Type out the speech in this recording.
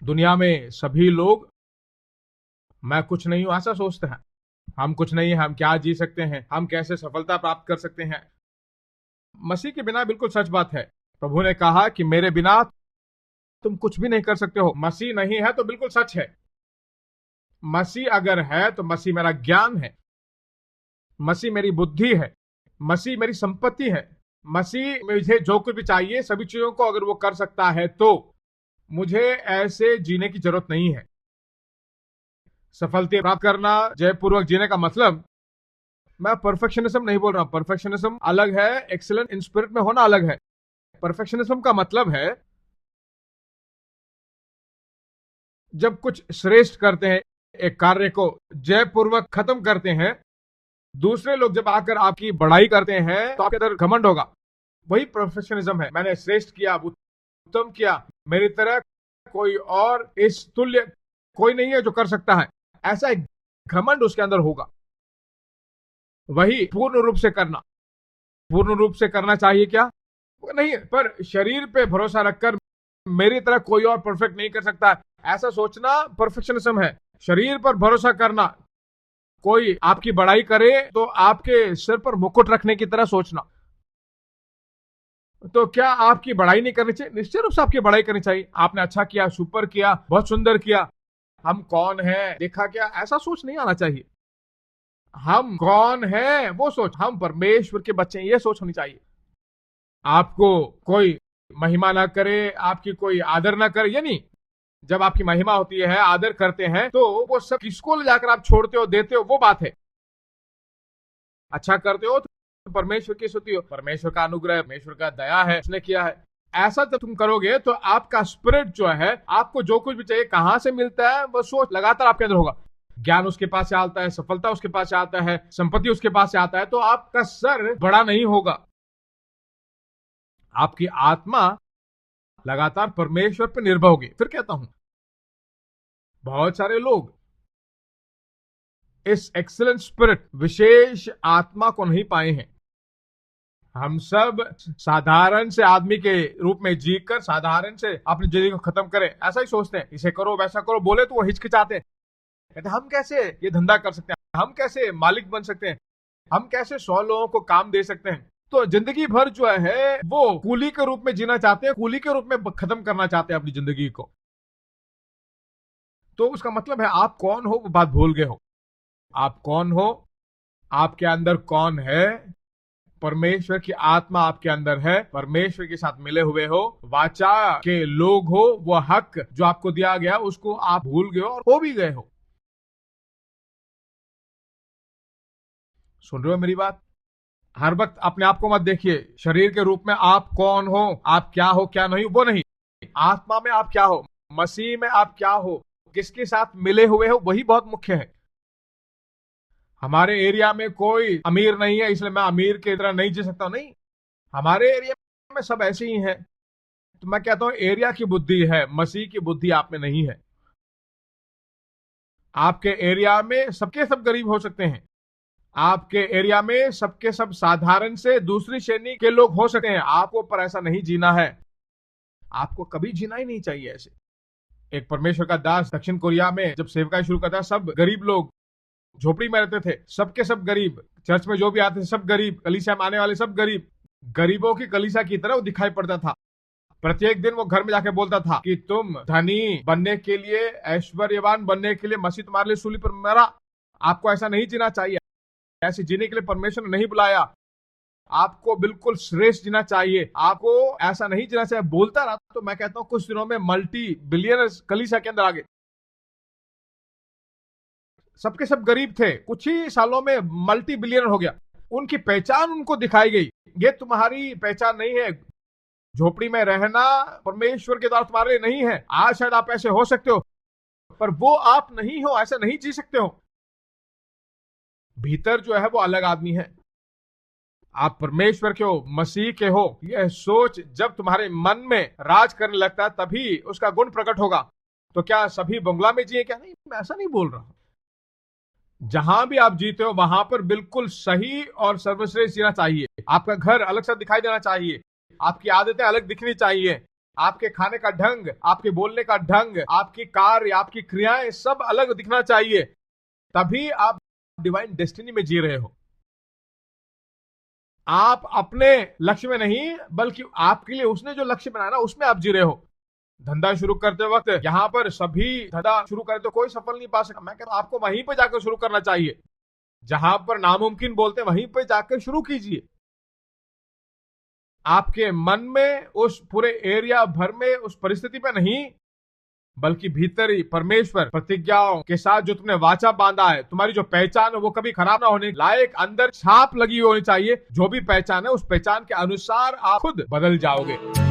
दुनिया में सभी लोग मैं कुछ नहीं हूं ऐसा सोचते हैं। हम कुछ नहीं है, हम क्या जी सकते हैं, हम कैसे सफलता प्राप्त कर सकते हैं। मसीह के बिना बिल्कुल सच बात है। प्रभु ने कहा कि मेरे बिना तुम कुछ भी नहीं कर सकते हो। मसीह नहीं है तो बिल्कुल सच है। मसीह अगर है तो मसीह मेरा ज्ञान है, मसीह मेरी बुद्धि है, मसीह मेरी संपत्ति है। मसीह मुझे जो कुछ भी चाहिए सभी चीजों को अगर वो कर सकता है तो मुझे ऐसे जीने की जरूरत नहीं है। सफलता प्राप्त करना, जयपूर्वक जीने का मतलब, मैं परफेक्शनिज्म नहीं बोल रहा हूं। परफेक्शनिज्म अलग है, एक्सीलेंट इन स्पिरिट में होना अलग है। परफेक्शनिज्म का मतलब है जब कुछ श्रेष्ठ करते हैं, एक कार्य को जयपूर्वक खत्म करते हैं, दूसरे लोग जब आकर आपकी बड़ाई करते हैं तो आपके अंदर घमंड होगा। वही परफेक्शनिज्म है। मैंने श्रेष्ठ किया, उत्तम किया, मेरी तरह कोई और इस तुल्य कोई नहीं है जो कर सकता है, ऐसा एक घमंड उसके अंदर होगा। वही पूर्ण रूप से करना। पूर्ण रूप से करना चाहिए क्या? नहीं, पर शरीर पे भरोसा रखकर मेरी तरह कोई और परफेक्ट नहीं कर सकता, ऐसा सोचना परफेक्शनिज्म है। शरीर पर भरोसा करना, कोई आपकी बड़ाई करे तो आपके सिर पर मुकुट रखने की तरह सोचना। तो क्या आपकी बड़ाई नहीं करनी चाहिए? निश्चित रूप से आपकी बड़ाई करनी चाहिए। आपने अच्छा किया, सुपर किया, बहुत सुंदर किया, हम कौन है देखा क्या, ऐसा सोच नहीं आना चाहिए। हम कौन है वो सोच, हम परमेश्वर के बच्चे हैं, ये सोच होनी चाहिए। आपको कोई महिमा ना करे, आपकी कोई आदर ना करे, ये नहीं। जब आपकी महिमा होती है, आदर करते हैं, तो वो सब किसको ले जाकर आप छोड़ते हो, देते हो, वो बात है। अच्छा करते हो तो परमेश्वर की स्तुति हो, परमेश्वर का अनुग्रह, परमेश्वर का दया है, उसने किया है। ऐसा जब तुम करोगे तो आपका स्पिरिट जो है, आपको जो कुछ भी चाहिए कहां से मिलता है वो सोच लगातार आपके अंदर होगा। ज्ञान उसके पास से आता है, सफलता उसके पास से आता है, संपत्ति उसके पास से आता है, तो आपका सर बड़ा नहीं होगा। आपकी आत्मा लगातार परमेश्वर पर निर्भर होगी। फिर कहता हूं, बहुत सारे लोग इस एक्सीलेंट स्पिरिट, विशेष आत्मा को नहीं पाए हैं। हम सब साधारण से आदमी के रूप में जीकर साधारण से अपनी जिंदगी को खत्म करें, ऐसा ही सोचते हैं। इसे करो, वैसा करो, बोले तो वो हिचकिचाते हैं, कहते हम कैसे ये धंधा कर सकते हैं, हम कैसे मालिक बन सकते हैं, हम कैसे 100 लोगों को काम दे सकते हैं। तो जिंदगी भर जो है वो कूली के रूप में जीना चाहते हैं, कूली के रूप में खत्म करना चाहते हैं अपनी जिंदगी को। तो उसका मतलब है आप कौन हो वो बात भूल गए हो। आप कौन हो, आपके अंदर कौन है? परमेश्वर की आत्मा आपके अंदर है, परमेश्वर के साथ मिले हुए हो, वाचा के लोग हो। वो हक जो आपको दिया गया उसको आप भूल गए हो और हो भी गए हो। सुन रहे हो मेरी बात? हर वक्त अपने आप को मत देखिए शरीर के रूप में, आप कौन हो, आप क्या हो क्या नहीं, वो नहीं। आत्मा में आप क्या हो, मसीह में आप क्या हो, किसके साथ मिले हुए हो, वही बहुत मुख्य है। हमारे एरिया में कोई अमीर नहीं है इसलिए मैं अमीर की तरह नहीं जी सकता, नहीं। हमारे एरिया में सब ऐसे ही हैं। तो मैं कहता हूं एरिया की बुद्धि है, मसीह की बुद्धि आप में नहीं है। आपके एरिया में सबके सब गरीब हो सकते हैं, आपके एरिया में सबके सब साधारण से दूसरी श्रेणी के लोग हो सकते हैं। आपको पर ऐसा नहीं जीना है, आपको कभी जीना ही नहीं चाहिए ऐसे। एक परमेश्वर का दास दक्षिण कोरिया में जब सेवकाई शुरू करता, सब गरीब लोग झोपड़ी में रहते थे, सबके सब गरीब, चर्च में जो भी आते थे सब गरीब, कलीसिया में आने वाले सब गरीब, गरीबों की कलीसिया की तरह वो दिखाई पड़ता था। प्रत्येक दिन वो घर में जाके बोलता था कि तुम धनी बनने के लिए, ऐश्वर्यवान बनने के लिए मसीह तुम्हारे लिए सूली पर मरा। आपको ऐसा नहीं जीना चाहिए, ऐसे जीने के लिए परमेश्वर ने नहीं बुलाया। आपको बिल्कुल श्रेष्ठ जीना चाहिए, आपको ऐसा नहीं जीना चाहिए। बोलता रहा तो मैं कहता हूं कुछ दिनों में मल्टी बिलियनर्स कलीसिया के अंदर आ गए। सबके सब गरीब थे, कुछ ही सालों में मल्टी बिलियनर हो गया। उनकी पहचान उनको दिखाई गई, ये तुम्हारी पहचान नहीं है। झोपड़ी में रहना परमेश्वर के द्वारा तुम्हारे लिए नहीं है। आज शायद आप ऐसे हो सकते हो, पर वो आप नहीं हो, ऐसा नहीं जी सकते हो। भीतर जो है वो अलग आदमी है। आप परमेश्वर के हो, मसीह के हो। यह सोच जब तुम्हारे मन में राज करने लगता है तभी उसका गुण प्रकट होगा। तो क्या सभी बंगला में जिए? क्या नहीं, मैं ऐसा नहीं बोल रहा हूं। जहां भी आप जीते हो वहां पर बिल्कुल सही और सर्वश्रेष्ठ जीना चाहिए। आपका घर अलग सा दिखाई देना चाहिए, आपकी आदतें अलग दिखनी चाहिए, आपके खाने का ढंग, आपके बोलने का ढंग, आपकी कार्य, आपकी क्रियाएं सब अलग दिखना चाहिए। तभी आप डिवाइन डेस्टिनी में जी रहे हो। आप अपने लक्ष्य में नहीं, बल्कि आपके लिए उसने जो लक्ष्य बनाया ना, उसमें आप जी रहे हो। धंधा शुरू करते वक्त यहां पर सभी धंधा शुरू करे तो कोई सफल नहीं पा सका। मैं कह रहा हूं आपको वहीं पे जाकर शुरू करना चाहिए। जहां पर नामुमकिन बोलते हैं वहीं पे जाकर शुरू कीजिए। आपके मन में, उस पूरे एरिया भर में, उस परिस्थिति पे नहीं, बल्कि भीतर ही परमेश्वर प्रतिज्ञाओं के साथ जो तुमने वाचा बांधा है, तुम्हारी जो पहचान है वो कभी खराब ना होने लायक अंदर छाप लगी होनी चाहिए। जो भी पहचान है उस पहचान के अनुसार आप खुद बदल जाओगे।